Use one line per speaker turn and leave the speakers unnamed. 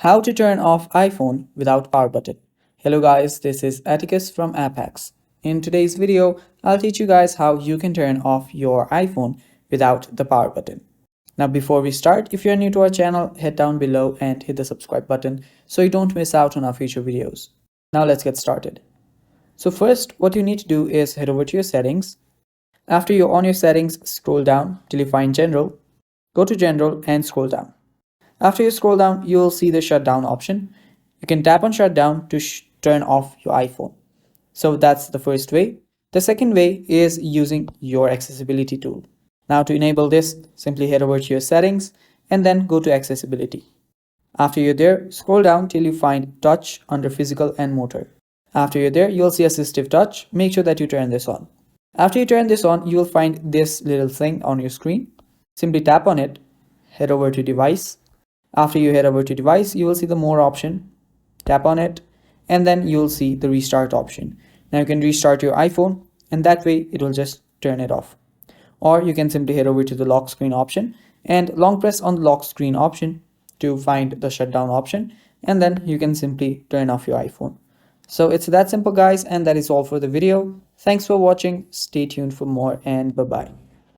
How to turn off iPhone without power button. Hello guys, this is Atticus from App Hacks. In today's video, I'll teach you guys how you can turn off your iPhone without the power button. Now before we start, if you're new to our channel, head down below and hit the subscribe button so you don't miss out on our future videos. Now let's get started. So first, what you need to do is head over to your settings. After you're on your settings, scroll down till you find General. Go to General and scroll down. After you scroll down, you will see the shutdown option. You can tap on shutdown to turn off your iPhone. So that's the first way. The second way is using your accessibility tool. Now to enable this, simply head over to your settings and then go to accessibility. After you're there, scroll down till you find touch under physical and motor. After you're there, you'll see assistive touch. Make sure that you turn this on. After you turn this on, you will find this little thing on your screen. Simply tap on it, head over to device. After you head over to device, you will see the more option. Tap on it and then you'll see the restart option. Now you can restart your iPhone and that way it will just turn it off. Or you can simply head over to the lock screen option and long press on the lock screen option to find the shutdown option, and then you can simply turn off your iPhone. So it's that simple guys, and that is all for the video. Thanks for watching. Stay tuned for more and bye bye.